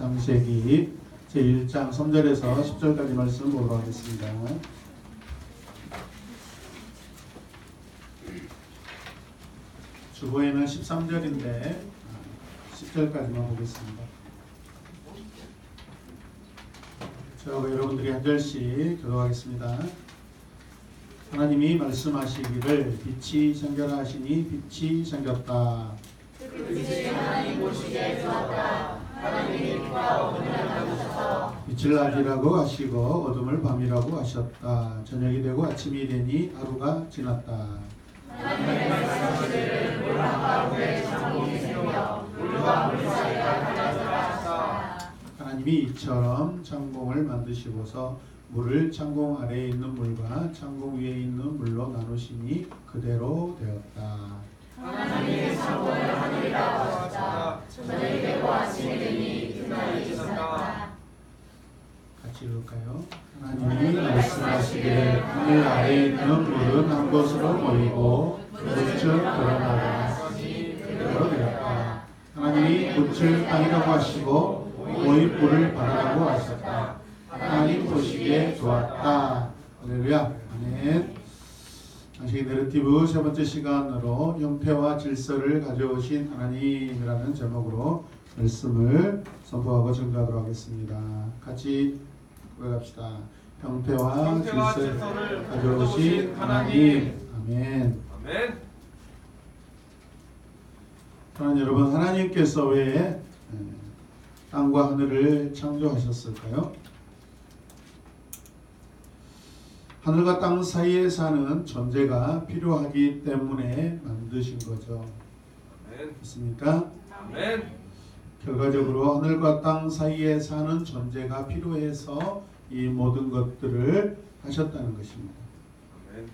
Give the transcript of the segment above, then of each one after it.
창세기 제1장 3절에서 10절까지 말씀 보도록 하겠습니다. 주보에는 13절인데 10절까지만 보겠습니다. 저하고 여러분들이 한 절씩 교독하겠습니다. 하나님이 말씀하시기를 빛이 생겨라 하시니 빛이 생겼다. 빛이 하나님 보시기에 좋았다. 하나님이 빛과 어둠을 나누셔서 빛을 낮이라고 하시고 어둠을 밤이라고 하셨다. 저녁이 되고 아침이 되니 하루가 지났다. 하나님의 말씀하시기를 물 한가운데 창공이 생겨 물과 물 사이가 갈라져라 하셨다. 하나님이 이처럼 창공을 만드시고서 물을 창공 아래에 있는 물과 창공 위에 있는 물로 나누시니 그대로 되었다. 하나님이 창공을 하늘이라고 하셨다. 저녁이 되고 아침이 되니 이튿날이 지났다. 같이 읽을까요? 하나님이 말씀하시기를 하늘 아래에 있는 물은 한 곳으로 모이고 물은 드러나라. 그대로 되었다. 하나님이 물을 땅이라고 하시고 모인 물을 바다라고 하셨다. 하나님 보시기에 좋았다. 할렐루야. 아멘. 창세기 내러티브 세 번째 시간으로 형태와 질서를 가져오신 하나님이라는 제목으로 말씀을 선포하고 증거하도록 하겠습니다. 같이 고백합시다. 형태와 질서를 가져오신 하나님. 아멘. 아멘. 그러나 여러분, 하나님께서 왜 땅과 하늘을 창조하셨을까요? 하늘과 땅 사이에 사는 존재가 필요하기 때문에 만드신 거죠. 아멘. 맞습니까? 아멘. 결과적으로 하늘과 땅 사이에 사는 존재가 필요해서 이 모든 것들을 하셨다는 것입니다. 아멘.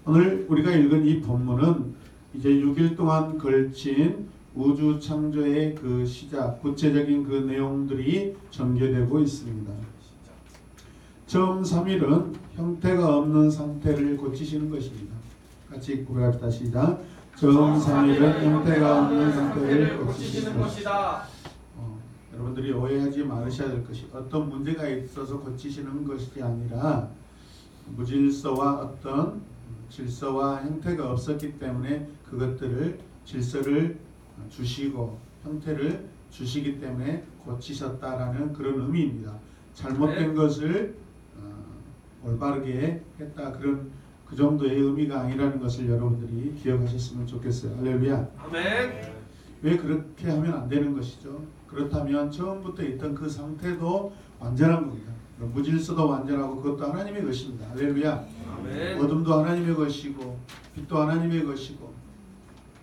오늘 우리가 읽은 이 본문은 이제 6일 동안 걸친 우주 창조의 그 시작, 구체적인 그 내용들이 전개되고 있습니다. 처음 3일은 형태가 없는 상태를 고치시는 것입니다. 같이 고백합시다. 시작. 처음 3일은 형태가 없는 상태를 고치시는 것이다. 여러분들이 오해하지 말으셔야 될 것이, 어떤 문제가 있어서 고치시는 것이 아니라 무질서와 어떤 질서와 형태가 없었기 때문에 그것들을 질서를 주시고 형태를 주시기 때문에 고치셨다라는 그런 의미입니다. 잘못된 것을 올바르게 했다, 그런 그 정도의 의미가 아니라는 것을 여러분들이 기억하셨으면 좋겠어요. 할렐루야. 아멘. 왜 그렇게 하면 안 되는 것이죠? 그렇다면 처음부터 있던 그 상태도 완전한 겁니다. 무질서도 완전하고 그것도 하나님의 것입니다. 할렐루야. 아멘. 어둠도 하나님의 것이고 빛도 하나님의 것이고,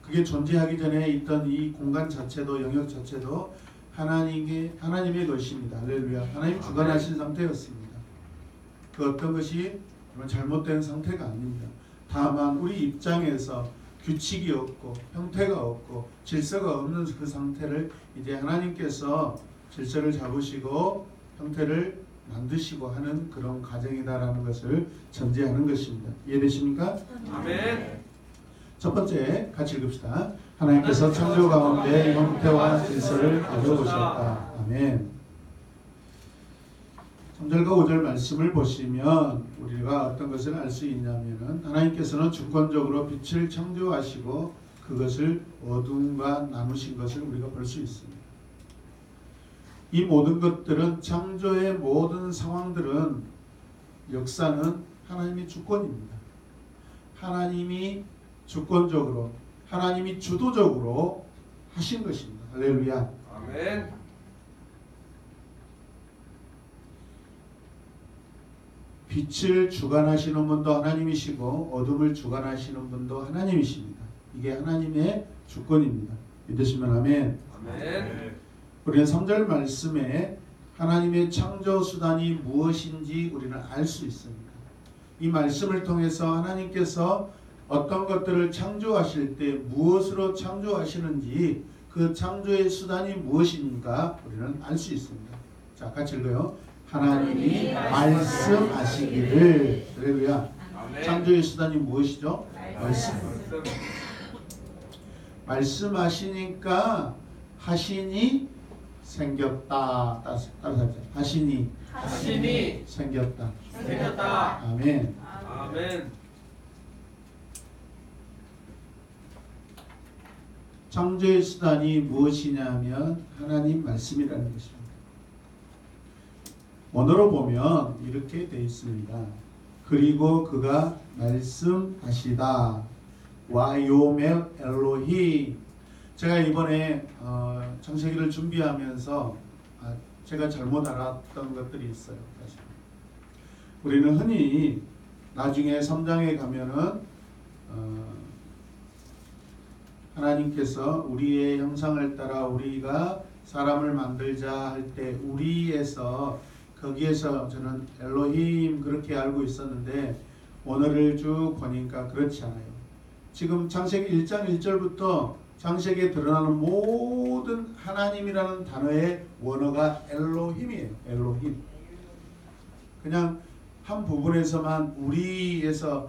그게 존재하기 전에 있던 이 공간 자체도, 영역 자체도 하나님의 것입니다. 할렐루야. 하나님 주관하신 상태였습니다. 그 어떤 것이 잘못된 상태가 아닙니다. 다만 우리 입장에서 규칙이 없고 형태가 없고 질서가 없는 그 상태를 이제 하나님께서 질서를 잡으시고 형태를 만드시고 하는 그런 과정이다라는 것을 전제하는 것입니다. 이해되십니까? 아멘. 첫 번째 같이 읽읍시다. 하나님께서 창조 가운데 형태와 질서를 가져오셨다. 아멘. 3절과 5절 말씀을 보시면 우리가 어떤 것을 알 수 있냐면은, 하나님께서는 주권적으로 빛을 창조하시고 그것을 어둠과 나누신 것을 우리가 볼 수 있습니다. 이 모든 것들은, 창조의 모든 상황들은, 역사는 하나님의 주권입니다. 하나님이 주권적으로, 하나님이 주도적으로 하신 것입니다. 할렐루야. 아멘. 빛을 주관하시는 분도 하나님이시고 어둠을 주관하시는 분도 하나님이십니다. 이게 하나님의 주권입니다. 믿으시면 아멘. 아멘. 우리는 3절 말씀에 하나님의 창조 수단이 무엇인지 우리는 알 수 있습니다. 이 말씀을 통해서 하나님께서 어떤 것들을 창조하실 때 무엇으로 창조하시는지, 그 창조의 수단이 무엇인가 우리는 알 수 있습니다. 자, 같이 읽어요. 하나님이 말씀하시기를. 할렐루야. 창조의 수단이 무엇이죠? 말씀. 말씀하시니까 하시니 생겼다. 따라서 하시니 하시니 생겼다. 생겼다. 아멘. 아멘. 창조의 수단이 무엇이냐면 하나님 말씀이라는 것입니다. 원어로 보면 이렇게 되어 있습니다. 그리고 그가 말씀하시다. 와요멜 엘로히. 제가 이번에 창세기를 준비하면서 제가 잘못 알았던 것들이 있어요. 사실. 우리는 흔히 나중에 3장에 가면은 하나님께서 우리의 형상을 따라 우리가 사람을 만들자 할 때 우리에서 거기에서 저는 엘로힘 그렇게 알고 있었는데 오늘을 쭉 보니까 그렇지 않아요. 지금 창세기 1장 1절부터 창세기에 드러나는 모든 하나님이라는 단어의 원어가 엘로힘이에요. 엘로힘. 그냥 한 부분에서만 우리에서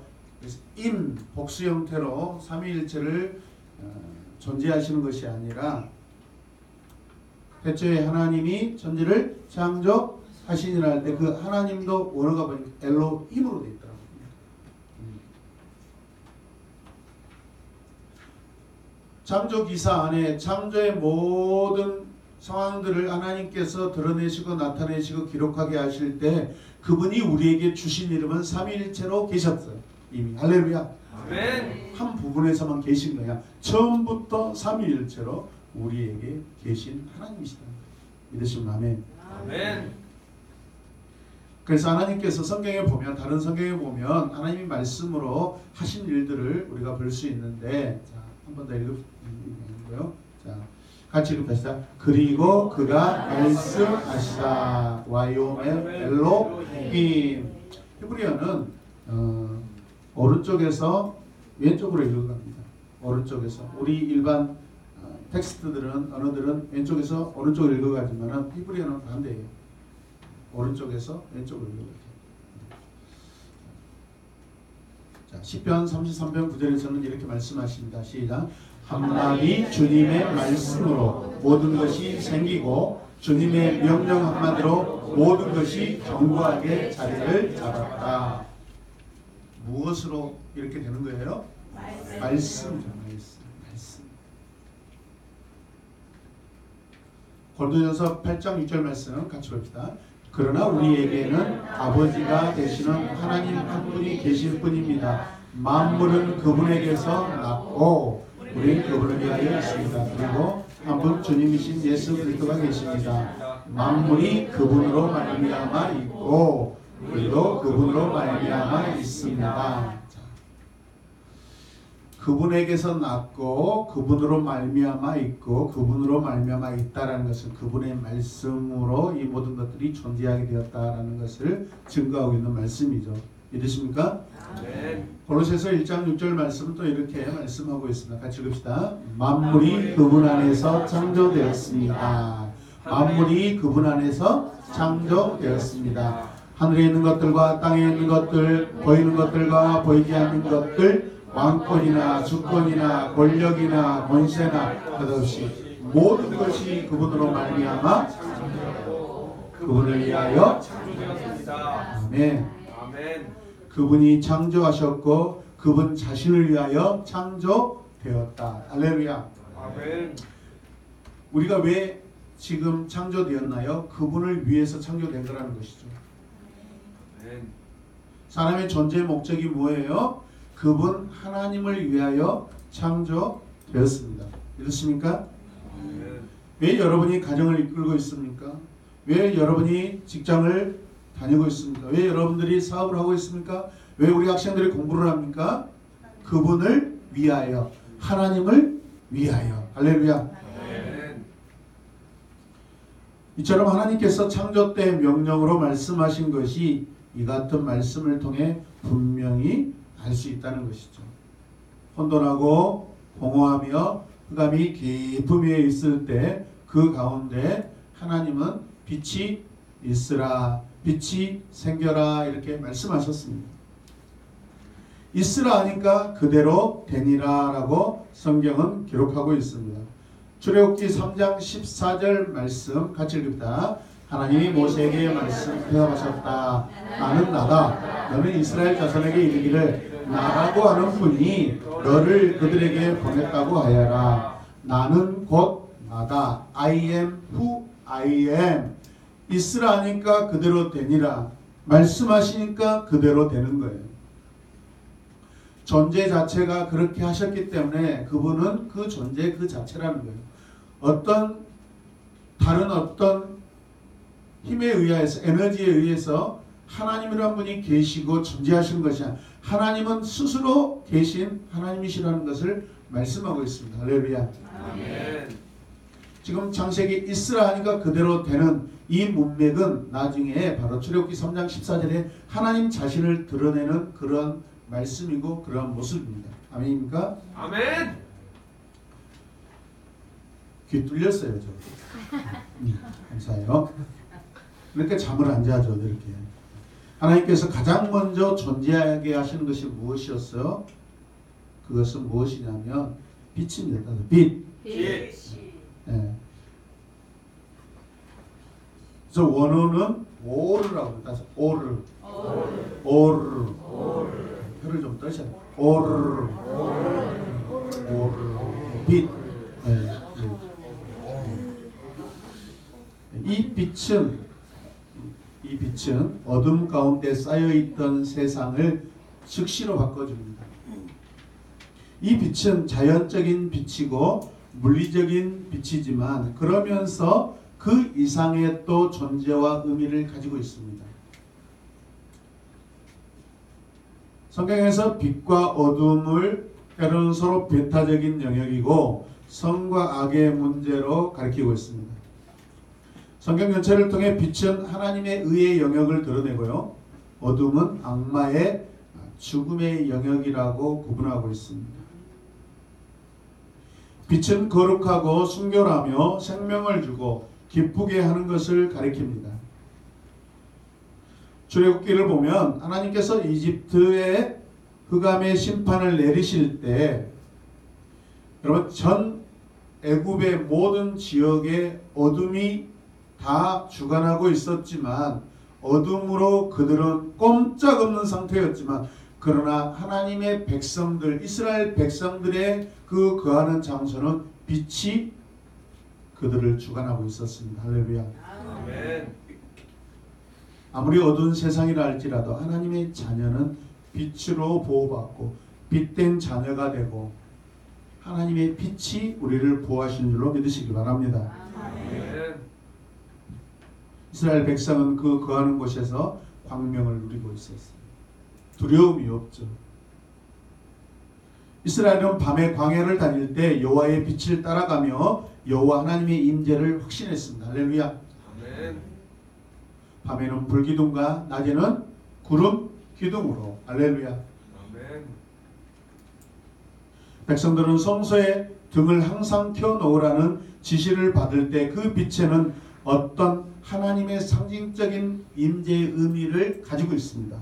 임 복수 형태로 삼위일체를 존재하시는 것이 아니라 태초에 하나님이 천지를 창조하시니라 할 때 그 하나님도 원어가 보니까 엘로힘으로 되어 있더라고요. 창조 기사 안에 창조의 모든 상황들을 하나님께서 드러내시고 나타내시고 기록하게 하실 때 그분이 우리에게 주신 이름은 삼위일체로 계셨어요. 이미. 할렐루야. 아멘. 한 부분에서만 계신 거야. 처음부터 삼위일체로 우리에게 계신 하나님이시다. 믿으시면 아멘. 아멘. 그래서 하나님께서 성경에 보면 다른 성경에 보면 하나님이 말씀으로 하신 일들을 우리가 볼 수 있는데 자, 한 번 더 읽어요. 자, 같이 읽읍시다. 그리고 그가 말씀하시다. 와요멜 엘로힘. 히브리어는 오른쪽에서 왼쪽으로 읽어갑니다. 오른쪽에서 우리 일반 텍스트들은 언어들은 왼쪽에서 오른쪽으로 읽어가지만은 히브리어는 반대예요. 오른쪽에서 왼쪽으로 읽어가죠. 자, 시편 33편 9절에서는 이렇게 말씀하십니다. 시작. 한마디 주님의 말씀으로 모든 것이 생기고 주님의 명령 한마디로 모든 것이 견고하게 자리를 잡았다. 무엇으로 이렇게 되는 거예요? 말씀이죠. 말씀. 고린도전서 8장 6절 말씀 같이 봅시다. 그러나 우리에게는 아버지가 되시는 하나님 한 분이 계실 뿐입니다. 만물은 그분에게서 났고 우리는 그분을 위하여 있습니다. 그리고 한 분 주님이신 예수 그리스도가 계십니다. 만물이 그분으로 말미암아 있고 우리도 그분으로 말미암아 있습니다. 그분에게서 났고 그분으로 말미암아 있고 그분으로 말미암아 있다라는 것은 그분의 말씀으로 이 모든 것들이 존재하게 되었다라는 것을 증거하고 있는 말씀이죠. 믿으십니까? 네. 골로새서 1장 6절 말씀은 또 이렇게 말씀하고 있습니다. 같이 읽읍시다. 만물이 그분 안에서 창조되었습니다. 만물이 그분 안에서 창조되었습니다. 하늘에 있는 것들과 땅에 있는 것들, 보이는 것들과 보이지 않는 것들, 왕권이나 주권이나 권력이나 권세나 끝없이 모든 것이 그분으로 말미암아 그분을 위하여 창조되었습니다. 아멘. 아멘. 그분이 창조하셨고 그분 자신을 위하여 창조되었다. 할렐루야. 아멘. 우리가 왜 지금 창조되었나요? 그분을 위해서 창조된 거라는 것이죠. 아멘. 사람의 존재의 목적이 뭐예요? 그분 하나님을 위하여 창조되었습니다. 믿으십니까? 아멘. 왜 여러분이 가정을 이끌고 있습니까? 왜 여러분이 직장을 다니고 있습니까? 왜 여러분들이 사업을 하고 있습니까? 왜 우리 학생들이 공부를 합니까? 그분을 위하여, 하나님을 위하여. 할렐루야. 아멘. 이처럼 하나님께서 창조 때 명령으로 말씀하신 것이 이 같은 말씀을 통해 분명히 알 수 있다는 것이죠. 혼돈하고 공허하며 흑암이 깊음 위에 있을 때 그 가운데 하나님은 빛이 있으라, 빛이 생겨라 이렇게 말씀하셨습니다. 있으라 하니까 그대로 되니라 라고 성경은 기록하고 있습니다. 출애굽기 3장 14절 말씀 같이 읽읍니다. 하나님이 모세에게 대답하셨다. 나는 나다. 너는 이스라엘 자손에게 이르기를 나라고 하는 분이 너를 그들에게 보냈다고 하여라. 나는 곧 나다. I am who I am. 있으라 하니까 그대로 되니라. 말씀하시니까 그대로 되는 거예요. 존재 자체가 그렇게 하셨기 때문에 그분은 그 존재 그 자체라는 거예요. 다른 어떤 힘에 의해서, 에너지에 의해서 하나님이라는 분이 계시고 존재하신 것이 아니라 하나님은 스스로 계신 하나님이시라는 것을 말씀하고 있습니다. 할렐루야. 아멘. 지금 창세기 있으라 하니까 그대로 되는 이 문맥은 나중에 바로 출애굽기 3장 14절에 하나님 자신을 드러내는 그런 말씀이고 그러한 모습입니다. 아멘입니까? 아멘. 귀 뚫렸어요, 저. 감사해요. 이렇게 잠을 안 자죠, 이렇게. 하나님께서 가장 먼저 존재하게 하시는 것이 무엇이었어요? 그것은 무엇이냐면 빛입니다. 빛. 빛. 네. 그래서 원어는 오르라고 따서 오르. 오르. 혀를 좀 떠셔야 돼요. 오르. 빛. 네. 이 빛은 어둠 가운데 쌓여있던 세상을 즉시로 바꿔줍니다. 이 빛은 자연적인 빛이고 물리적인 빛이지만 그러면서 그 이상의 또 존재와 의미를 가지고 있습니다. 성경에서 빛과 어둠을 때로는 서로 배타적인 영역이고 선과 악의 문제로 가리키고 있습니다. 성경 전체를 통해 빛은 하나님의 의의 영역을 드러내고요. 어둠은 악마의 죽음의 영역이라고 구분하고 있습니다. 빛은 거룩하고 순결하며 생명을 주고 기쁘게 하는 것을 가리킵니다. 출애굽기를 보면 하나님께서 이집트의 흑암의 심판을 내리실 때 여러분 전 애굽의 모든 지역에 어둠이 다 주관하고 있었지만 어둠으로 그들은 꼼짝없는 상태였지만 그러나 하나님의 백성들 이스라엘 백성들의 그 거하는 장소는 빛이 그들을 주관하고 있었습니다. 할렐루야. 아멘. 아무리 어두운 세상이라 할지라도 하나님의 자녀는 빛으로 보호받고 빛된 자녀가 되고 하나님의 빛이 우리를 보호하시는 줄로 믿으시기 바랍니다. 아멘. 이스라엘 백성은 그 거하는 곳에서 광명을 누리고 있었어요. 두려움이 없죠. 이스라엘은 밤에 광야를 다닐 때 여호와의 빛을 따라가며 여호와 하나님의 임재를 확신했습니다. 할렐루야. 아멘. 밤에는 불기둥과 낮에는 구름 기둥으로. 할렐루야. 아멘. 백성들은 성소에 등을 항상 켜놓으라는 지시를 받을 때 그 빛에는 어떤 하나님의 상징적인 임재의 의미를 가지고 있습니다.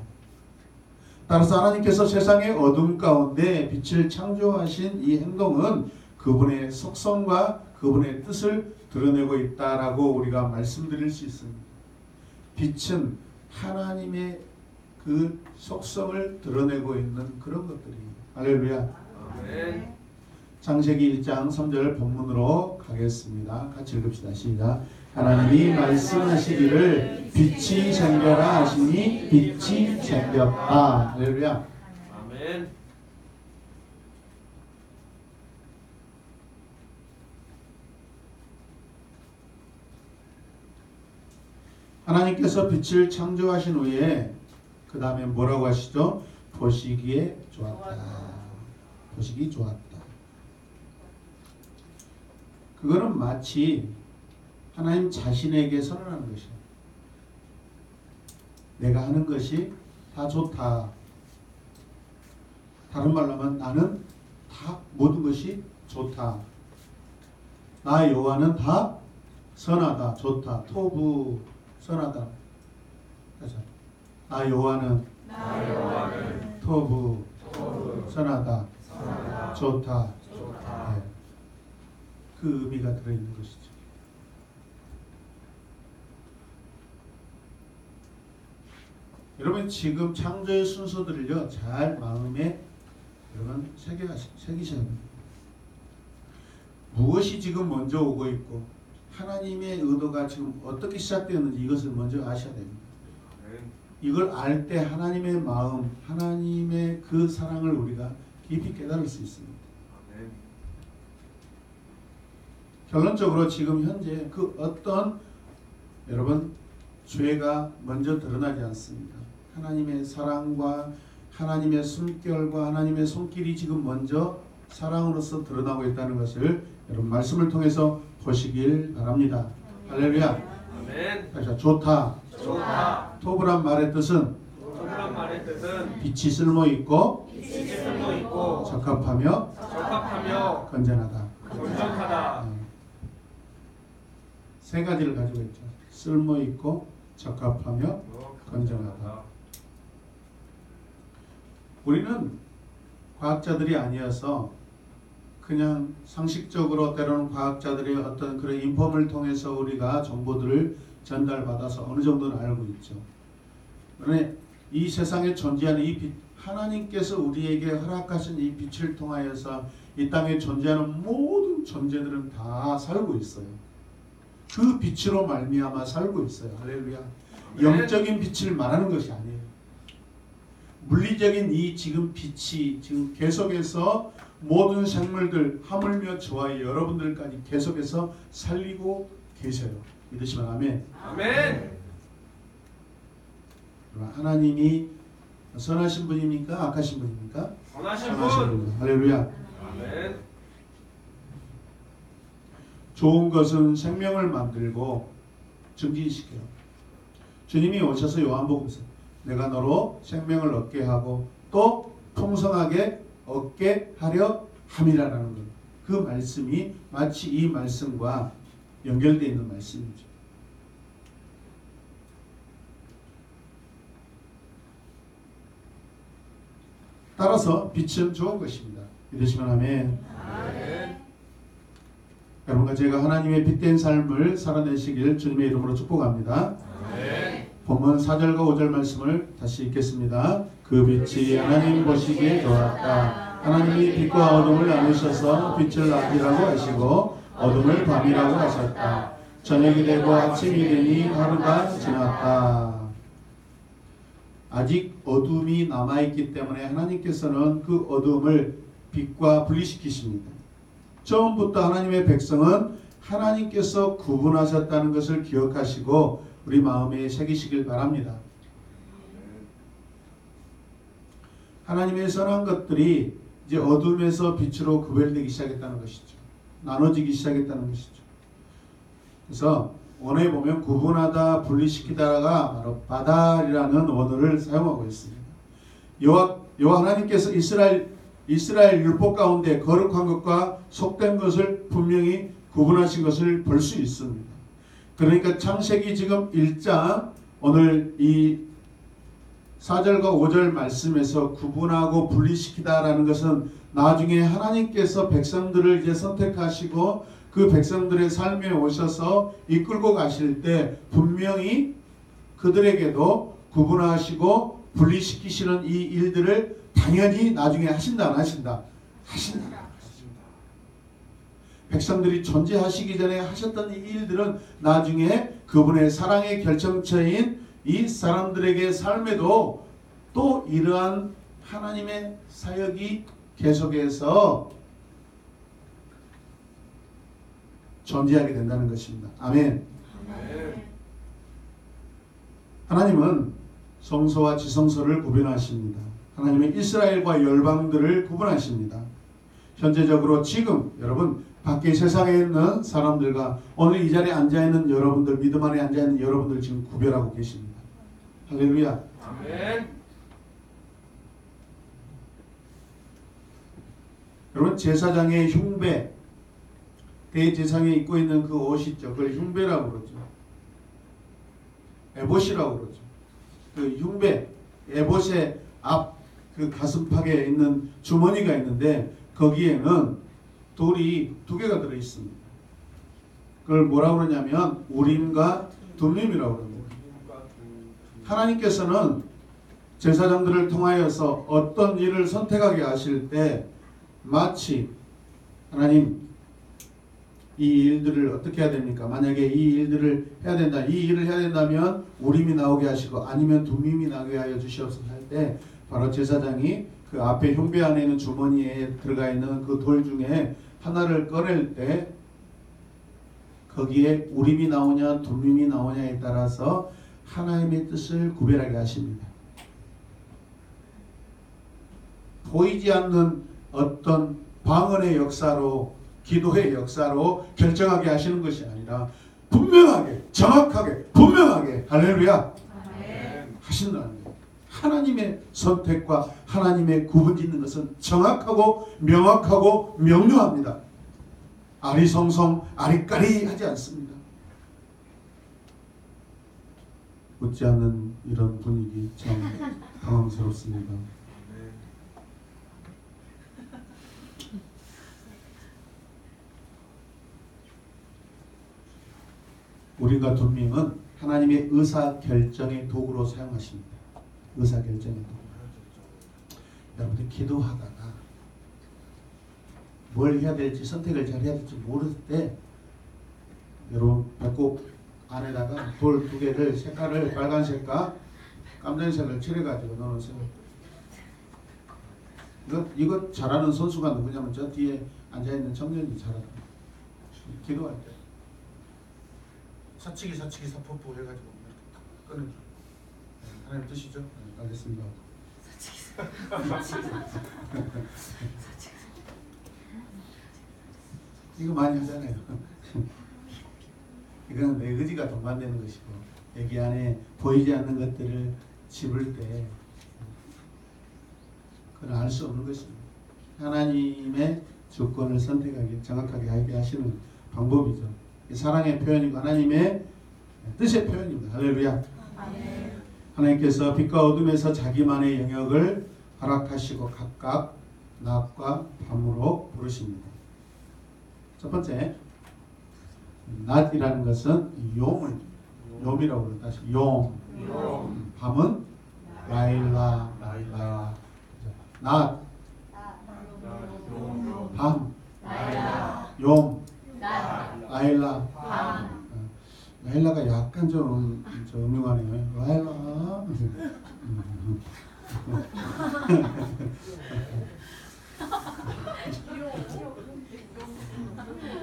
따라서 하나님께서 세상의 어둠 가운데 빛을 창조하신 이 행동은 그분의 속성과 그분의 뜻을 드러내고 있다라고 우리가 말씀드릴 수 있습니다. 빛은 하나님의 그 속성을 드러내고 있는 그런 것들이에요. 할렐루야. 아멘. 창세기 1장 3절 본문으로 가겠습니다. 같이 읽읍시다. 시작. 하나님이 말씀하시기를 빛이 생겨라 하시니 빛이 생겼다. 할렐루야. 아멘. 하나님께서 빛을 창조하신 후에 그 다음에 뭐라고 하시죠? 보시기에 좋았다. 보시기 좋았다. 그거는 마치 하나님 자신에게 선언하는 것이에요. 내가 하는 것이 다 좋다. 다른 말로 하면 나는 다 모든 것이 좋다. 나 여호와는 다 선하다. 좋다. 토부 선하다. 그래서 나 여호와는 토부 선하다. 좋다. 네. 그 의미가 들어있는 것이죠. 여러분 지금 창조의 순서들을요 잘 마음에 여러분 새기셔야 합니다. 무엇이 지금 먼저 오고 있고 하나님의 의도가 지금 어떻게 시작되었는지 이것을 먼저 아셔야 됩니다. 이걸 알 때 하나님의 마음, 하나님의 그 사랑을 우리가 깊이 깨달을 수 있습니다. 결론적으로 지금 현재 그 어떤 여러분 죄가 먼저 드러나지 않습니다. 하나님의 사랑과 하나님의 숨결과 하나님의 손길이 지금 먼저 사랑으로서 드러나고 있다는 것을 여러분 말씀을 통해서 보시길 바랍니다. 할렐루야. 아멘. 자, 좋다. 좋다. 토브란 말의 뜻은 토브란 말의 뜻은 빛이 쓸모 있고 쓸모 있고 적합하며 적합하며 건전하다. 건전하다. 세 가지를 가지고 있죠. 쓸모 있고 적합하며 건전하다. 우리는 과학자들이 아니어서 그냥 상식적으로 때로는 과학자들의 어떤 그런 인폼을 통해서 우리가 정보들을 전달받아서 어느 정도는 알고 있죠. 그런데 이 세상에 존재하는 이 빛, 하나님께서 우리에게 허락하신 이 빛을 통하여서 이 땅에 존재하는 모든 존재들은 다 살고 있어요. 그 빛으로 말미암아 살고 있어요. 할렐루야. 영적인 빛을 말하는 것이 아니에요. 물리적인 이 지금 빛이 지금 계속해서 모든 생물들 하물며 저와 여러분들까지 계속해서 살리고 계셔요. 믿으시면 아멘. 아멘. 하나님이 선하신 분입니까? 악하신 분입니까? 선하신 선하신 분. 분. 할렐루야. 아멘. 좋은 것은 생명을 만들고 증진시켜요. 주님이 오셔서 요한복음에서 내가 너로 생명을 얻게 하고 또 풍성하게 얻게 하려 함이라는 것. 그 말씀이 마치 이 말씀과 연결되어 있는 말씀이죠. 따라서 빛은 좋은 것입니다. 믿으시면 아멘. 아멘. 여러분과 제가 하나님의 빛된 삶을 살아내시길 주님의 이름으로 축복합니다. 아멘. 본문 4절과 5절 말씀을 다시 읽겠습니다. 그 빛이 하나님 보시기에 좋았다. 하나님이 빛과 어둠을 나누셔서 빛을 낮이라고 하시고 어둠을 밤이라고 하셨다. 저녁이 되고 아침이 되니 하루가 지났다. 아직 어둠이 남아있기 때문에 하나님께서는 그 어둠을 빛과 분리시키십니다. 처음부터 하나님의 백성은 하나님께서 구분하셨다는 것을 기억하시고 우리 마음에 새기시길 바랍니다. 하나님의 선한 것들이 이제 어둠에서 빛으로 구별되기 시작했다는 것이죠. 나눠지기 시작했다는 것이죠. 그래서 원어에 보면 구분하다, 분리시키다가 바로 바달이라는 원어를 사용하고 있습니다. 여호와 하나님께서 이스라엘 율법 가운데 거룩한 것과 속된 것을 분명히 구분하신 것을 볼 수 있습니다. 그러니까 창세기 지금 1장 오늘 이 4절과 5절 말씀에서 구분하고 분리시키다라는 것은 나중에 하나님께서 백성들을 이제 선택하시고 그 백성들의 삶에 오셔서 이끌고 가실 때 분명히 그들에게도 구분하시고 분리시키시는 이 일들을 당연히 나중에 하신다 안 하신다? 하신다. 백성들이 존재하시기 전에 하셨던 이 일들은 나중에 그분의 사랑의 결정체인 이 사람들에게 삶에도 또 이러한 하나님의 사역이 계속해서 존재하게 된다는 것입니다. 아멘. 하나님은 성소와 지성소를 구분하십니다. 하나님은 이스라엘과 열방들을 구분하십니다. 현재적으로 지금 여러분 밖에 세상에 있는 사람들과 오늘 이 자리에 앉아있는 여러분들, 믿음 안에 앉아있는 여러분들 지금 구별하고 계십니다. 할렐루야. 아멘. 여러분 제사장의 흉배, 대제사장에 입고 있는 그 옷이 있죠. 그걸 흉배라고 그러죠. 에봇이라고 그러죠. 그 흉배, 에봇의 앞 그 가슴팍에 있는 주머니가 있는데 거기에는 돌이 2개가 들어 있습니다. 그걸 뭐라고 그러냐면 우림과 둠림이라고 그럽니다. 하나님께서는 제사장들을 통하여서 어떤 일을 선택하게 하실 때 마치 하나님 이 일들을 어떻게 해야 됩니까? 만약에 이 일들을 해야 된다. 이 일을 해야 된다면 우림이 나오게 하시고 아니면 둠림이 나오게 하여 주시옵소서 할 때 바로 제사장이 그 앞에 흉배 안에 있는 주머니에 들어가 있는 그 돌 중에 하나를 꺼낼 때 거기에 우림이 나오냐 둠림이 나오냐에 따라서 하나님의 뜻을 구별하게 하십니다. 보이지 않는 어떤 방언의 역사로 기도의 역사로 결정하게 하시는 것이 아니라 분명하게 정확하게 분명하게 할렐루야 하신다는 거예요. 하나님의 선택과 하나님의 구분짓는 것은 정확하고 명확하고 명료합니다. 아리송송 아리까리 하지 않습니다. 웃지 않는 이런 분위기 참 당황스럽습니다. 우림과 둠림은 하나님의 의사결정의 도구로 사용하십니다. 의사결정의 도구. 여러분들 기도하다가 뭘 해야 될지 선택을 잘 해야 될지 모를 때 여러분 배꼽 안에다가 돌 2개를 색깔을 빨간색과 깜장색을 칠해가지고 넣어놓으세요. 이거 잘하는 선수가 누구냐면 저 뒤에 앉아있는 청년이 잘하다. 기도할 때 사치기 사포포 해가지고 끊는 하나님 뜻이죠? 네, 알겠습니다. 이거 많이 하잖아요. 이거는 내 의지가 동반되는 것이고 여기 안에 보이지 않는 것들을 집을 때 그건 알 수 없는 것입니다. 하나님의 주권을 선택하게 정확하게 하게 하시는 방법이죠. 사랑의 표현이고 하나님의 뜻의 표현입니다. 할렐루야. 아멘. 하나님께서 빛과 어둠에서 자기만의 영역을 허락하시고 각각 낮과 밤으로 부르십니다. 첫 번째, 낮이라는 것은 용이라고 그러다. 용. 밤은 라일라. 낮. 밤. 용. 라일라. 라일라가 약간 좀 음흉하네요. 라일라.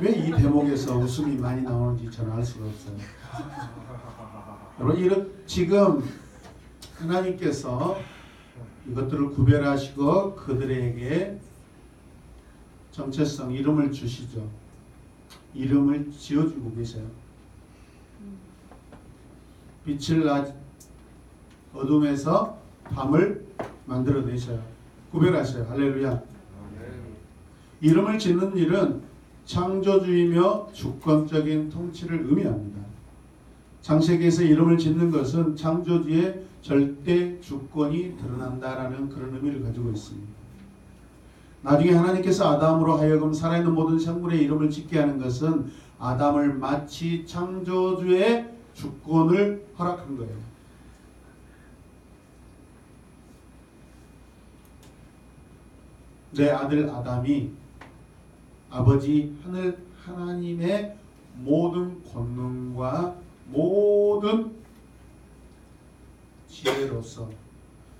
왜 이 대목에서 웃음이 많이 나오는지 저는 알 수가 없어요. 여러분 지금 하나님께서 이것들을 구별하시고 그들에게 정체성 이름을 주시죠. 이름을 지어주고 계세요. 빛을 어둠에서 밤을 만들어내셔요. 구별하셔요. 할렐루야. 이름을 짓는 일은 창조주이며 주권적인 통치를 의미합니다. 창세기에서 이름을 짓는 것은 창조주의 절대 주권이 드러난다라는 그런 의미를 가지고 있습니다. 나중에 하나님께서 아담으로 하여금 살아있는 모든 생물의 이름을 짓게 하는 것은 아담을 마치 창조주의 주권을 허락한 거예요. 내 아들 아담이 아버지 하늘 하나님의 모든 권능과 모든 지혜로서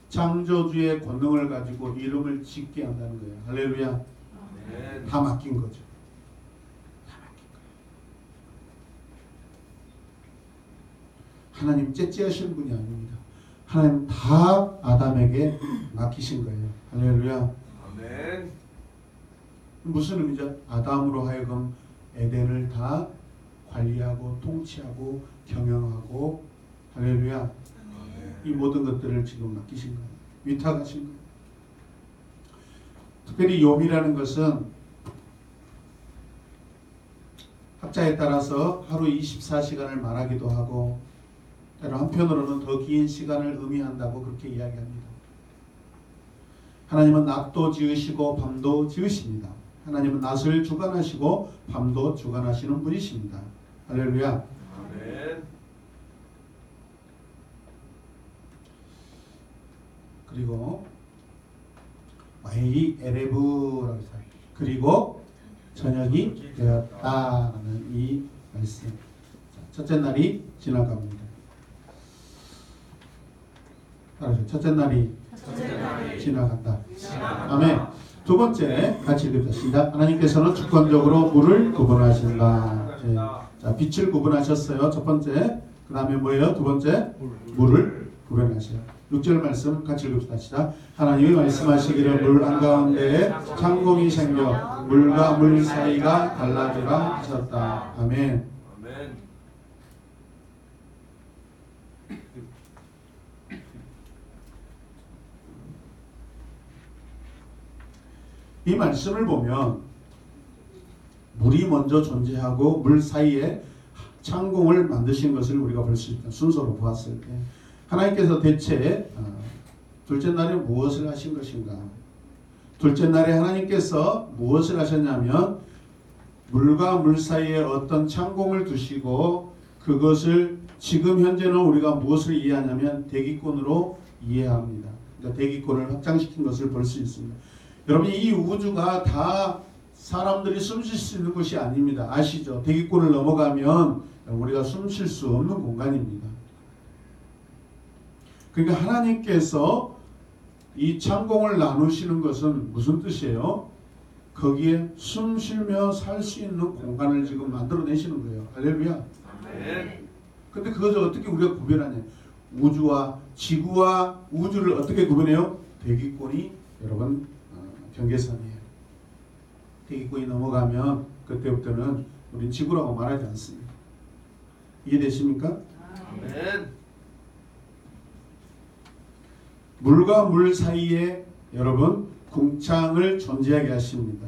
창조주의 권능을 가지고 이름을 짓게 한다는 거예요. 할렐루야. 다 맡긴 거죠. 다 맡긴 거예요. 하나님 째째하시는 분이 아닙니다. 하나님 다 아담에게 맡기신 거예요. 할렐루야. 아멘. 무슨 의미죠? 아담으로 하여금 에덴을 다 관리하고 통치하고 경영하고 할렐루야. 이 모든 것들을 지금 맡기신 거예요. 위탁하신 거예요. 특별히 욥이라는 것은 학자에 따라서 하루 24시간을 말하기도 하고 때로 한편으로는 더 긴 시간을 의미한다고 그렇게 이야기합니다. 하나님은 낮도 지으시고 밤도 지으십니다. 하나님은 낮을 주관하시고 밤도 주관하시는 분이십니다. 할렐루야. 아멘. 그리고 와이 에레브라고 했어요. 그리고 저녁이 되었다라는 이 말씀. 자, 첫째 날이 지나갑니다. 따라서 첫째 날이 지나간다. 아멘. 두 번째 같이 읽읍시다. 시작. 하나님께서는 주권적으로 물을 구분하신다. 예. 자, 빛을 구분하셨어요. 첫 번째. 그 다음에 뭐예요? 두 번째. 물을 구분하셔요. 6절 말씀 같이 읽읍시다. 시작. 하나님이 말씀하시기를 물 한가운데에 창공이 생겨 물과 물 사이가 갈라지라 하셨다. 아멘. 아멘. 이 말씀을 보면 물이 먼저 존재하고 물 사이에 창공을 만드신 것을 우리가 볼 수 있다. 순서로 보았을 때 하나님께서 대체 둘째 날에 무엇을 하신 것인가? 둘째 날에 하나님께서 무엇을 하셨냐면 물과 물 사이에 어떤 창공을 두시고 그것을 지금 현재는 우리가 무엇을 이해하냐면 대기권으로 이해합니다. 그러니까 대기권을 확장시킨 것을 볼 수 있습니다. 여러분 이 우주가 다 사람들이 숨쉴 수 있는 곳이 아닙니다. 아시죠? 대기권을 넘어가면 우리가 숨쉴 수 없는 공간입니다. 그러니까 하나님께서 이 창공을 나누시는 것은 무슨 뜻이에요? 거기에 숨 쉬며 살 수 있는 공간을 지금 만들어내시는 거예요. 할렐루야. 아멘. 근데 그것을 어떻게 우리가 구별하냐? 우주와 지구와 우주를 어떻게 구분해요? 대기권이 여러분 경계선이에요. 대기권이 넘어가면 그때부터는 우린 지구라고 말하지 않습니다. 이해되십니까? 아멘. 물과 물 사이에 여러분 궁창을 존재하게 하십니다.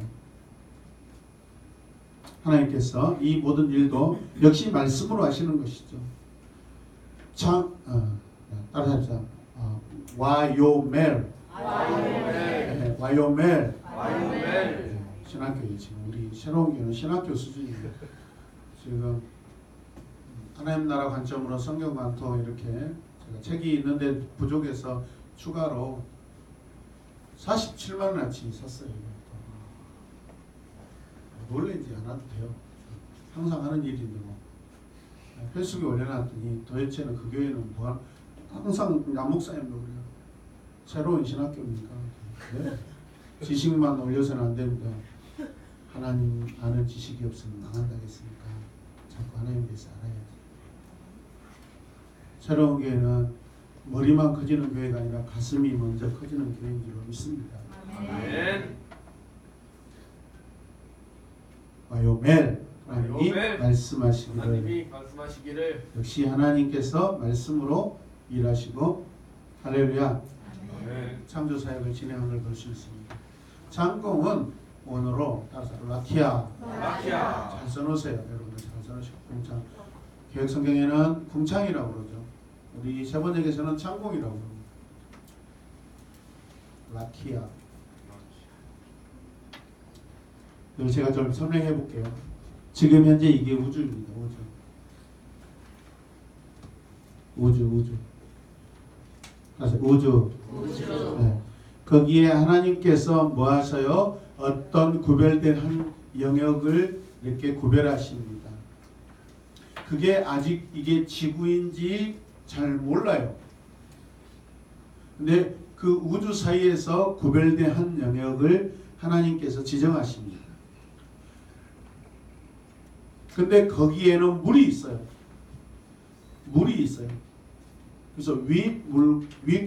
하나님께서 이 모든 일도 역시 말씀으로 하시는 것이죠. 따라서 합시다. 와요멜. 네, 와요멜. 아멘. 신학교에 지금 우리 새로운 교회는 신학교 수준이에요. 지금 하나님 나라 관점으로 성경 관통 이렇게 제가 책이 있는데 부족해서 추가로 47만 원어치 샀어요. 놀라지 않아도 돼요. 항상 하는 일인데 뭐. 페이스북에 올려놨더니 도대체는 그 교회는 뭐 항상 남목사님 노래요. 새로운 신학교입니까? 네. 지식만 올려서는 안 됩니다. 하나님 아는 지식이 없으면 망한다겠습니까? 자꾸 하나님에 대해서 알아야지. 새로운 교회는 머리만 커지는 교회가 아니라 가슴이 먼저 커지는 교회인 줄 믿습니다. 아멘. 와요멜 하나님이 와요멜. 말씀하시기를 하나님이 말씀하시기를 역시 하나님께서 말씀으로 일하시고 할렐루야. 아멘. 창조 사역을 진행한 걸 볼 수 있습니다. 창공은 원어로 따라서 라키아. 라키아. 잘 써놓으세요. 여러분들 잘 써놓으시고 궁창. 개혁 성경에는 궁창이라고 그러죠. 우리 세번역에서는 창공이라고 그럽니다. 라키아. 이걸 제가 좀 설명해 볼게요. 지금 현재 이게 우주입니다. 우주. 그래서 우주. 네. 거기에 하나님께서 뭐 하셔요? 어떤 구별된 한 영역을 이렇게 구별하십니다. 그게 아직 이게 지구인지 잘 몰라요. 근데 그 우주 사이에서 구별된 한 영역을 하나님께서 지정하십니다. 근데 거기에는 물이 있어요. 물이 있어요. 그래서 위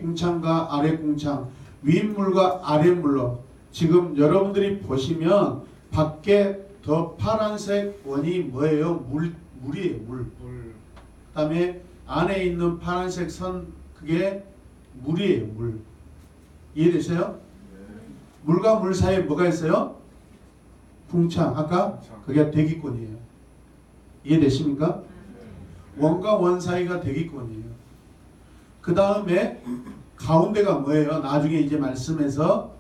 궁창과 아래 궁창, 윗물과 아랫물로 지금 여러분들이 보시면 밖에 더 파란색 원이 뭐예요? 물이에요. 물. 그다음에 안에 있는 파란색 선 그게 물이에요. 물. 이해되세요? 물과 물 사이에 뭐가 있어요? 궁창. 아까 그게 대기권이에요. 이해되십니까? 원과 원 사이가 대기권이에요. 그 다음에 가운데가 뭐예요? 나중에 이제 말씀에서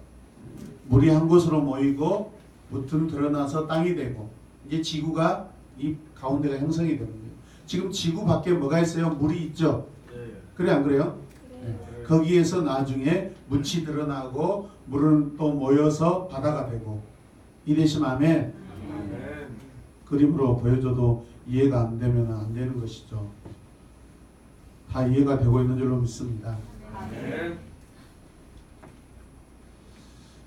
물이 한 곳으로 모이고 무튼 드러나서 땅이 되고 이제 지구가 이 가운데가 형성이 되는 거예요. 지금 지구 밖에 뭐가 있어요? 물이 있죠. 네. 그래 안 그래요? 네. 거기에서 나중에 묻이 드러나고 물은 또 모여서 바다가 되고 이되시면 아멘. 아멘. 그림으로 보여줘도 이해가 안 되면 안 되는 것이죠. 다 이해가 되고 있는 줄로 믿습니다. 아멘.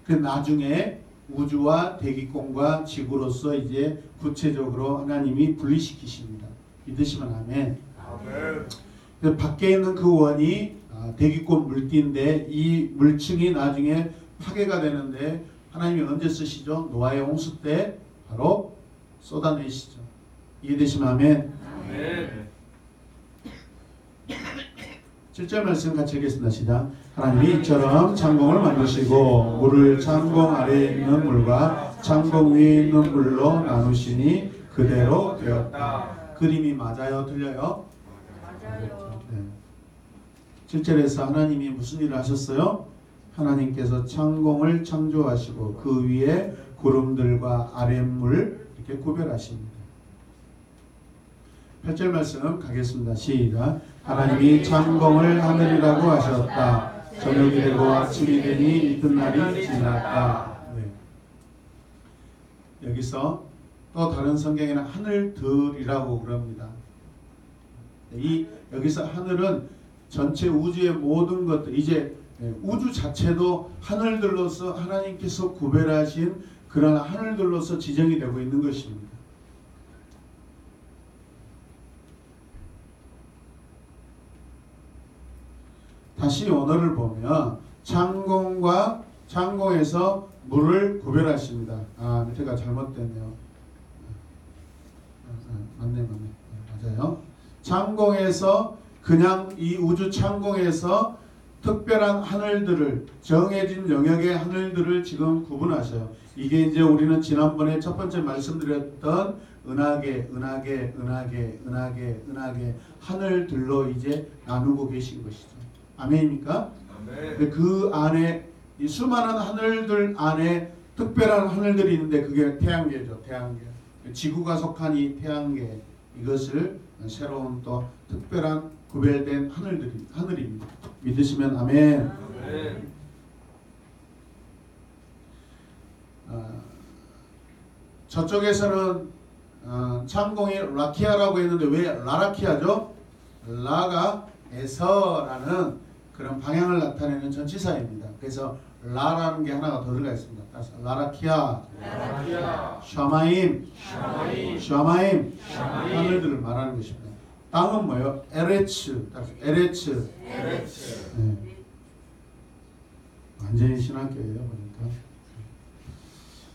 그 나중에 우주와 대기권과 지구로서 이제 구체적으로 하나님이 분리시키십니다. 믿으시면 아멘. 아멘. 밖에 있는 그 원이 대기권 물기인데 이 물층이 나중에 파괴가 되는데 하나님이 언제 쓰시죠? 노아의 홍수 때 바로 쏟아내시죠. 이해되시면 아멘. 아멘. 7절 말씀 같이 읽겠습니다. 시작. 하나님이 이처럼 창공을 만드시고 물을 창공 아래에 있는 물과 창공 위에 있는 물로 나누시니 그대로 되었다. 그림이 맞아요? 틀려요? 맞아요. 네. 7절에서 하나님이 무슨 일을 하셨어요? 하나님께서 창공을 창조하시고 그 위에 구름들과 아랫물 이렇게 구별하십니다. 8절 말씀 가겠습니다. 시작. 하나님이 창공을 하늘이라고 하셨다. 저녁이 되고 아침이 되니 이튿날이 지났다. 네. 여기서 또 다른 성경에는 하늘들이라고 그럽니다. 이 여기서 하늘은 전체 우주의 모든 것들, 이제 우주 자체도 하늘들로서 하나님께서 구별하신 그런 하늘들로서 지정이 되고 있는 것입니다. 다시 원어를 보면 창공과 창공에서 물을 구별하십니다. 밑에가 잘못됐네요. 맞네. 맞아요. 창공에서 그냥 이 우주 창공에서 특별한 하늘들을 정해진 영역의 하늘들을 지금 구분하셔요. 이게 이제 우리는 지난번에 첫 번째 말씀드렸던 은하계 하늘들로 이제 나누고 계신 것이죠. 아멘입니까? 아멘. 그 안에 이 수많은 하늘들 안에 특별한 하늘들이 있는데 그게 태양계죠. 태양계. 지구가 속한 이 태양계 이것을 새로운 또 특별한 구별된 하늘입니다. 믿으시면 아멘. 아멘. 저쪽에서는 창공이 라키아라고 했는데 왜 라라키아죠? 라가 에서라는 그런 방향을 나타내는 전치사입니다. 그래서 라라는 게 하나가 더 들어가 있습니다. 라라키아, 라라키아, 샤마임, 샤마임, 하늘들을 말하는 것입니다. 땅은 뭐예요? 에레츠. 네. 완전히 신학교예요. 보니까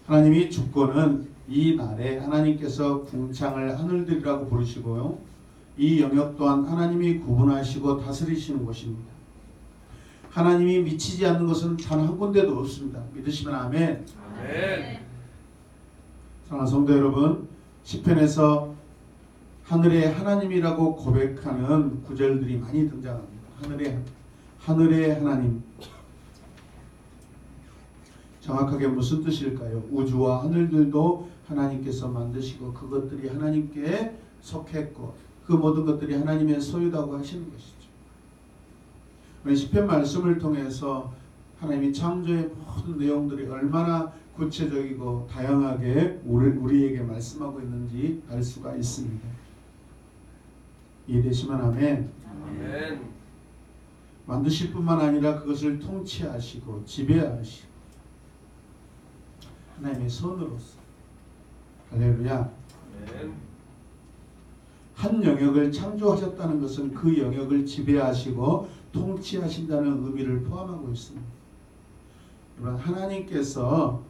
하나님이 주권은 이 날에 하나님께서 궁창을 하늘들이라고 부르시고요. 이 영역 또한 하나님이 구분하시고 다스리시는 것입니다. 하나님이 미치지 않는 것은 단 한 군데도 없습니다. 믿으시면 아멘. 아멘. 사랑하는 성도 여러분, 시편에서 하늘의 하나님이라고 고백하는 구절들이 많이 등장합니다. 하늘의 하나님. 정확하게 무슨 뜻일까요? 우주와 하늘들도 하나님께서 만드시고 그것들이 하나님께 속했고 그 모든 것들이 하나님의 소유다고 하시는 것이죠. 우리 시편 말씀을 통해서 하나님이 창조의 모든 내용들이 얼마나 구체적이고 다양하게 우리에게 말씀하고 있는지 알 수가 있습니다. 이해되시면 아멘. 아멘. 만드실 뿐만 아니라 그것을 통치하시고 지배하시고 하나님의 손으로서 할렐루야. 아멘. 한 영역을 창조하셨다는 것은 그 영역을 지배하시고 통치하신다는 의미를 포함하고 있습니다. 여러분, 하나님께서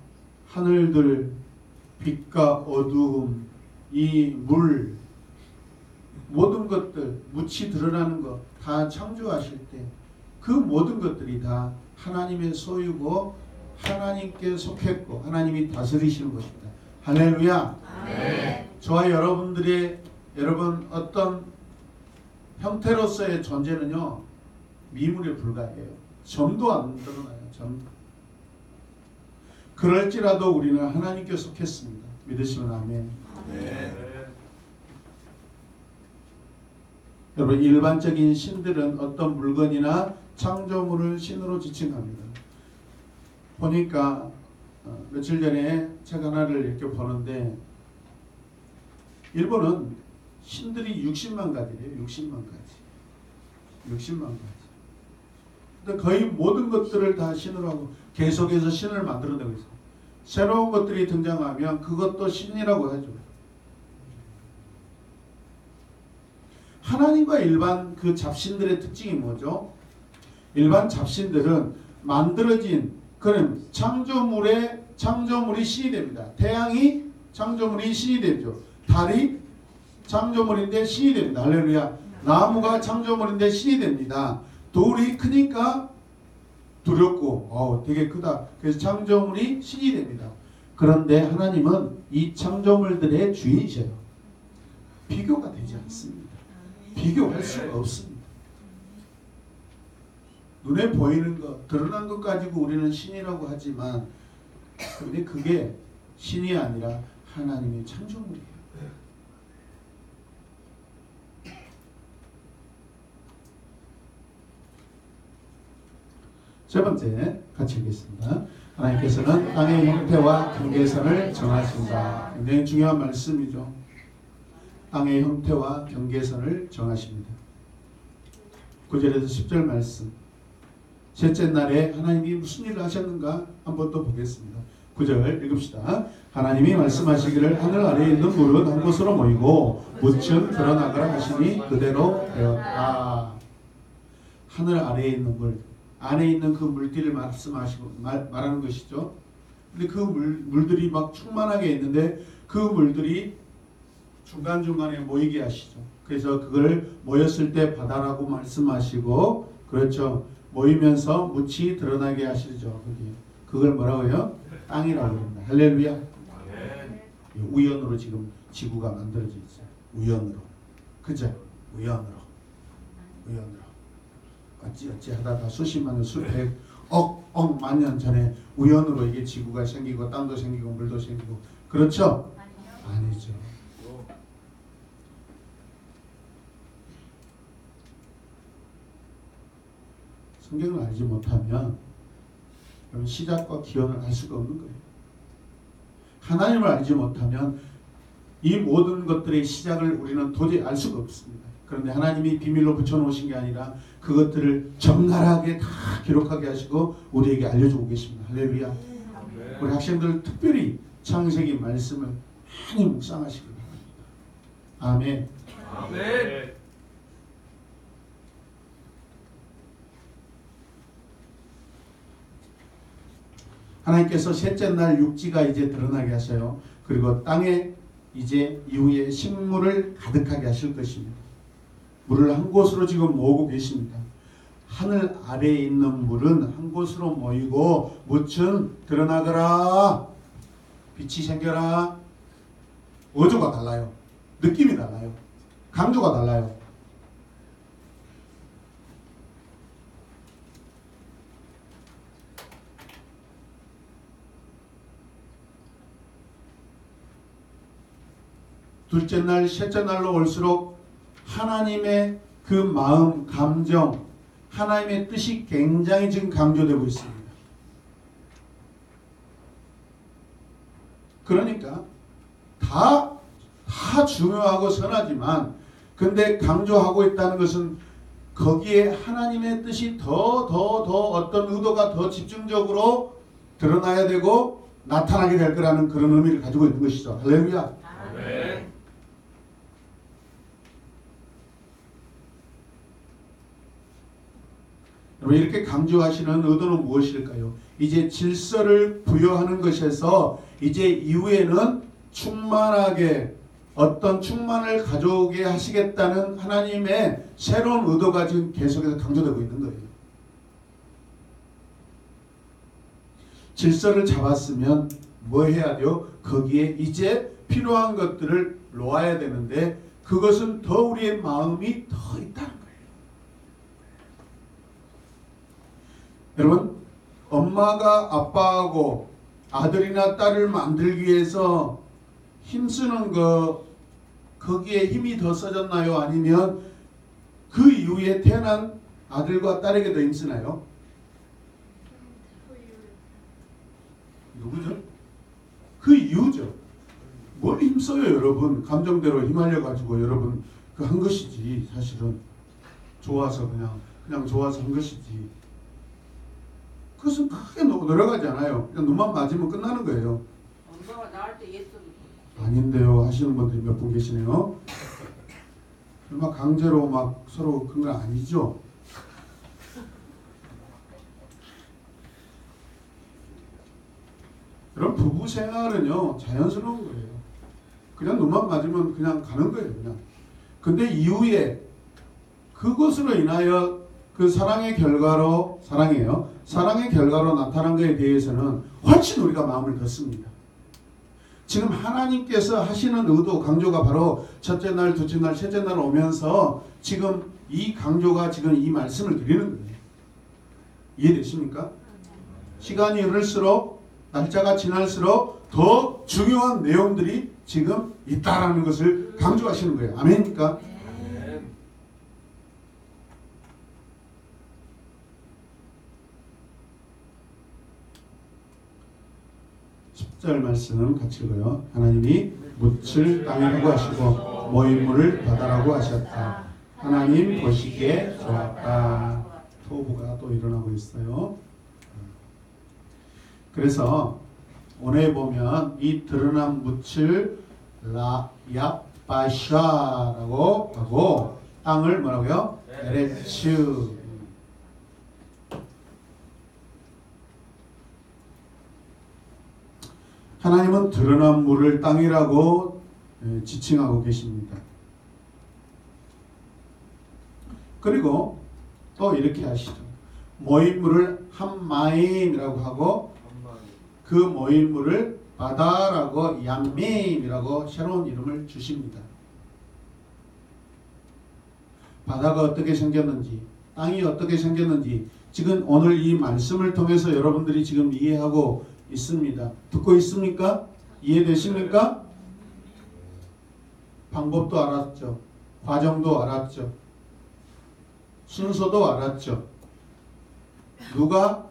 하늘들, 빛과 어두움, 이 물, 모든 것들, 묻이 드러나는 것 다 창조하실 때 그 모든 것들이 다 하나님의 소유고 하나님께 속했고 하나님이 다스리시는 것입니다. 할렐루야. 아멘. 저와 여러분 어떤 형태로서의 존재는요 미물에 불과해요. 점도 안 드러나요. 점. 그럴지라도 우리는 하나님께 속했습니다. 믿으시면 아멘. 아멘. 여러분 일반적인 신들은 어떤 물건이나 창조물을 신으로 지칭합니다. 보니까 며칠 전에 책 하나를 이렇게 보는데 일본은 신들이 60만 가지래요. 60만 가지. 60만 가지. 근데 거의 모든 것들을 다 신으로 하고 계속해서 신을 만들어내고 있어요. 새로운 것들이 등장하면 그것도 신이라고 하죠. 하나님과 일반 그 잡신들의 특징이 뭐죠? 일반 잡신들은 만들어진 그런 창조물이 신이 됩니다. 태양이 창조물이 신이 되죠. 달이 창조물인데 신이 됩니다. 할렐루야. 나무가 창조물인데 신이 됩니다. 돌이 크니까 두렵고 되게 크다. 그래서 창조물이 신이 됩니다. 그런데 하나님은 이 창조물들의 주인이셔요. 비교가 되지 않습니다. 비교할 수가 없습니다. 눈에 보이는 것, 드러난 것 가지고 우리는 신이라고 하지만 근데 그게 신이 아니라 하나님의 창조물이에요. 세 번째 같이 읽겠습니다. 하나님께서는 땅의 형태와 경계선을 정하신다. 굉장히 중요한 말씀이죠. 땅의 형태와 경계선을 정하십니다. 9절에서 10절 말씀. 셋째 날에 하나님이 무슨 일을 하셨는가 한번 또 보겠습니다. 9절 읽읍시다. 하나님이 말씀하시기를 하늘 아래에 있는 물은 한 곳으로 모이고 무층 드러나가라 하시니 그대로 되었다. 하늘 아래에 있는 물, 안에 있는 그 물들을 말하는 것이죠. 근데 그 물들이 막 충만하게 있는데 그 물들이 중간중간에 모이게 하시죠. 그래서 그걸 모였을 때 바다라고 말씀하시고, 그렇죠. 모이면서 묻이 드러나게 하시죠. 그걸 뭐라고요? 땅이라고 합니다. 할렐루야. 우연으로 지금 지구가 만들어져 있어요. 우연으로. 그죠? 우연으로. 어찌 하다가 수십만 년, 수백, 억만 년 전에 우연으로 이게 지구가 생기고 땅도 생기고 물도 생기고, 그렇죠? 아니죠. 성경을 알지 못하면 시작과 기원을 알 수가 없는 거예요. 하나님을 알지 못하면 이 모든 것들의 시작을 우리는 도저히 알 수가 없습니다. 그런데 하나님이 비밀로 붙여놓으신 게 아니라 그것들을 정갈하게 다 기록하게 하시고 우리에게 알려주고 계십니다. 할렐루야. 네. 우리 학생들 특별히 창세기 말씀을 많이 묵상하시기 바랍니다. 아멘. 아멘. 하나님께서 셋째 날 육지가 이제 드러나게 하셔요. 그리고 땅에 이제 이후에 식물을 가득하게 하실 것입니다. 물을 한 곳으로 지금 모으고 계십니다. 하늘 아래에 있는 물은 한 곳으로 모이고 무층 드러나거라. 빛이 생겨라. 어조가 달라요. 느낌이 달라요. 강조가 달라요. 둘째 날, 셋째 날로 올수록 하나님의 그 마음, 감정, 하나님의 뜻이 굉장히 지금 강조되고 있습니다. 그러니까 다 중요하고 선하지만 근데 강조하고 있다는 것은 거기에 하나님의 뜻이 더 어떤 의도가 더 집중적으로 드러나야 되고 나타나게 될 거라는 그런 의미를 가지고 있는 것이죠. 할렐루야. 아멘. 이렇게 강조하시는 의도는 무엇일까요? 이제 질서를 부여하는 것에서 이제 이후에는 충만하게 어떤 충만을 가져오게 하시겠다는 하나님의 새로운 의도가 지금 계속해서 강조되고 있는 거예요. 질서를 잡았으면 뭐 해야 돼요? 거기에 이제 필요한 것들을 놓아야 되는데 그것은 더 우리의 마음이 더 있다는 거예요. 여러분, 엄마가 아빠하고 아들이나 딸을 만들기 위해서 힘쓰는 거 거기에 힘이 더 써졌나요? 아니면 그 이후에 태어난 아들과 딸에게 더 힘쓰나요? 누구죠? 그 이유죠. 뭘 힘써요, 여러분? 감정대로 휘말려 가지고 여러분 그 한 것이지. 사실은 좋아서 그냥 좋아서 한 것이지. 그것은 크게 노력하지 않아요. 그냥 눈만 맞으면 끝나는 거예요. 엄마가 나을 때 예수 아닌데요 하시는 분들이 몇 분 계시네요. 막 강제로 막 서로 그런 건 아니죠. 그럼 부부 생활은요 자연스러운 거예요. 그냥 눈만 맞으면 그냥 가는 거예요. 그냥. 근데 이후에 그것으로 인하여 그 사랑의 결과로 사랑이에요. 사랑의 결과로 나타난 것에 대해서는 훨씬 우리가 마음을 걷습니다. 지금 하나님께서 하시는 의도 강조가 바로 첫째 날, 둘째 날, 셋째 날 오면서 지금 이 강조가 지금 이 말씀을 드리는 거예요. 이해되십니까? 시간이 흐를수록 날짜가 지날수록 더 중요한 내용들이 지금 있다라는 것을 강조하시는 거예요. 아멘입니까? 아멘. 10절 말씀 같이 읽어요. 하나님이 묻을 땅이라고 하시고 모임물을 바다라고 하셨다. 하나님 보시기에 좋았다. 토부가 또 일어나고 있어요. 그래서 오늘 보면 이 드러난 묻을 라야바샤라고 하고 땅을 뭐라고요? 에레츠. 하나님은 드러난 물을 땅이라고 지칭하고 계십니다. 그리고 또 이렇게 하시죠. 모임물을 함마임이라고 하고 그 모임물을 바다라고 얌메임이라고 새로운 이름을 주십니다. 바다가 어떻게 생겼는지, 땅이 어떻게 생겼는지 지금 오늘 이 말씀을 통해서 여러분들이 지금 이해하고 있습니다. 듣고 있습니까? 이해되십니까? 방법도 알았죠. 과정도 알았죠. 순서도 알았죠. 누가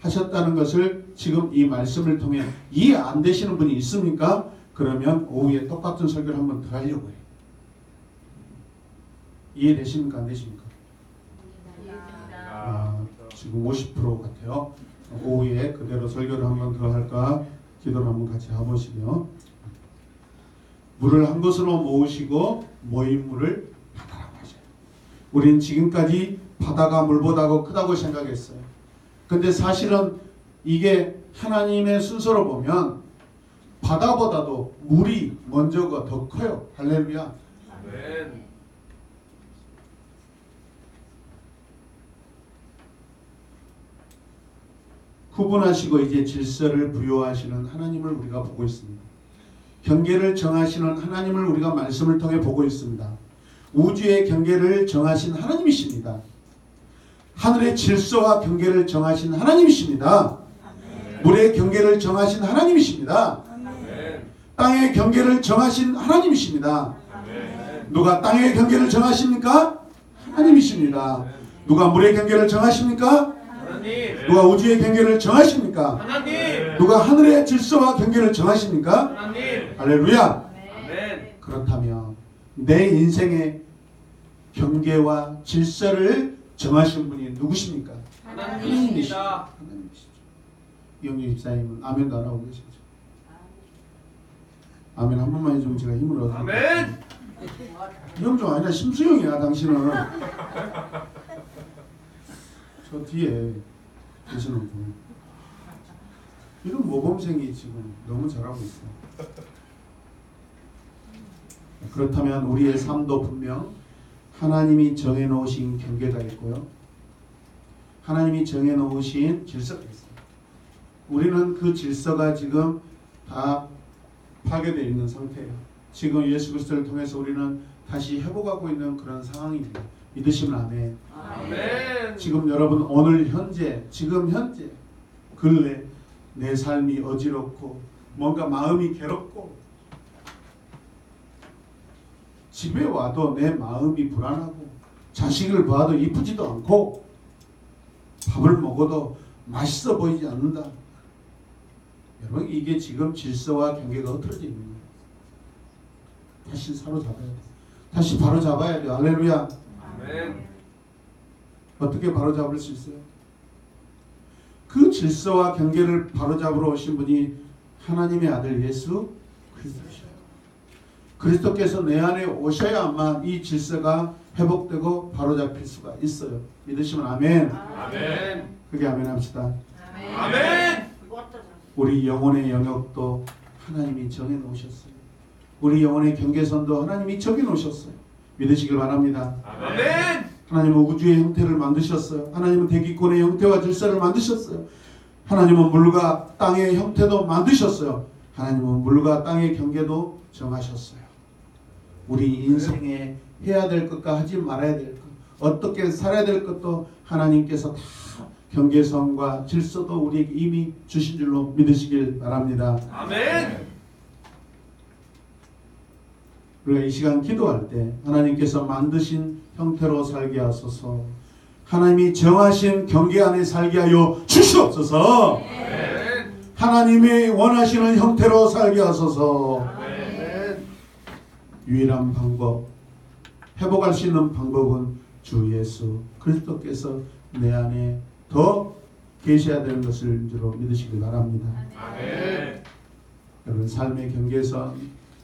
하셨다는 것을 지금 이 말씀을 통해 이해 안 되시는 분이 있습니까? 그러면 오후에 똑같은 설교를 한번 더 하려고 해요. 이해되십니까? 안 되십니까? 지금 50% 같아요. 오후에 그대로 설교를 한번 더 할까? 기도를 한번 같이 해보시고요. 물을 한 곳으로 모으시고 모인 물을 바다라고 하셔요. 우리는 지금까지 바다가 물보다 크다고 생각했어요. 근데 사실은 이게 하나님의 순서로 보면 바다보다도 물이 먼저가 더 커요. 할렐루야. 아멘. 구분하시고 이제 질서를 부여하시는 하나님을 우리가 보고 있습니다. 경계를 정하시는 하나님을 우리가 말씀을 통해 보고 있습니다. 우주의 경계를 정하신 하나님이십니다. 하늘의 질서와 경계를 정하신 하나님이십니다. 물의 경계를 정하신 하나님이십니다. 땅의 경계를 정하신 하나님이십니다. 누가 땅의 경계를 정하십니까? 하나님이십니다. 누가 물의 경계를 정하십니까? 하나님. 누가 우주의 경계를 정하십니까? 하나님. 누가 하늘의 질서와 경계를 정하십니까? 하나님. 할렐루야. 아멘. 그렇다면 내 인생의 경계와 질서를 정하신 분이 누구십니까? 하나님이십니다. 하나님이시죠. 이영주 집사님은 아멘도 안 하고 계시죠. 아멘 한 번만 해주면 제가 힘을 얻어요. 아멘. 이영주 아니라 심수영이야 당신은. 저 뒤에 계시는 분. 이런 모범생이 지금 너무 잘하고 있어요. 그렇다면 우리의 삶도 분명 하나님이 정해놓으신 경계가 있고요. 하나님이 정해놓으신 질서가 있어요. 우리는 그 질서가 지금 다 파괴되어 있는 상태예요. 지금 예수 그리스도를 통해서 우리는 다시 회복하고 있는 그런 상황입니다. 믿으시면 아멘. 아멘. 지금 여러분 오늘 현재 지금 현재 근래 내 삶이 어지럽고 뭔가 마음이 괴롭고 집에 와도 내 마음이 불안하고 자식을 봐도 이쁘지도 않고 밥을 먹어도 맛있어 보이지 않는다. 여러분 이게 지금 질서와 경계가 흐트러져 있는 거예요. 다시 사로잡아야 돼. 다시 바로잡아야 돼. 할렐루야. 아멘. 어떻게 바로잡을 수 있어요? 그 질서와 경계를 바로잡으러 오신 분이 하나님의 아들 예수 그리스도시요. 그리스도께서 내 안에 오셔야만 이 질서가 회복되고 바로잡힐 수가 있어요. 믿으시면 아멘. 아멘. 그게 아멘 합시다. 아멘. 우리 영혼의 영역도 하나님이 정해놓으셨어요. 우리 영혼의 경계선도 하나님이 정해놓으셨어요. 믿으시길 바랍니다. 아멘. 하나님은 우주의 형태를 만드셨어요. 하나님은 대기권의 형태와 질서를 만드셨어요. 하나님은 물과 땅의 형태도 만드셨어요. 하나님은 물과 땅의 경계도 정하셨어요. 우리 인생에 해야 될 것과 하지 말아야 될 것, 어떻게 살아야 될 것도 하나님께서 다 경계선과 질서도 우리에게 이미 주신 줄로 믿으시길 바랍니다. 아멘. 우리가 이 시간 기도할 때 하나님께서 만드신 형태로 살게 하소서, 하나님이 정하신 경계 안에 살게 하여 주시옵소서. 아멘. 하나님이 원하시는 형태로 살게 하소서. 아멘. 유일한 방법, 회복할 수 있는 방법은 주 예수 그리스도께서 내 안에 더 계셔야 되는 것을 주로 믿으시기 바랍니다. 아멘. 여러분 삶의 경계선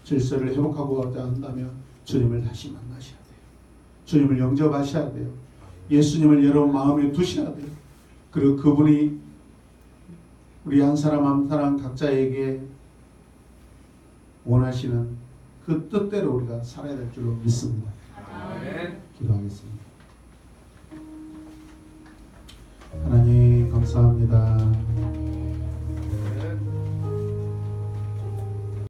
질서를 회복하고자 한다면 주님을 다시 만나셔야 돼요. 주님을 영접하셔야 돼요. 예수님을 여러분 마음에 두셔야 돼요. 그리고 그분이 우리 한 사람 한 사람 각자에게 원하시는 그 뜻대로 우리가 살아야 될 줄로 믿습니다. 아멘. 기도하겠습니다. 하나님 감사합니다.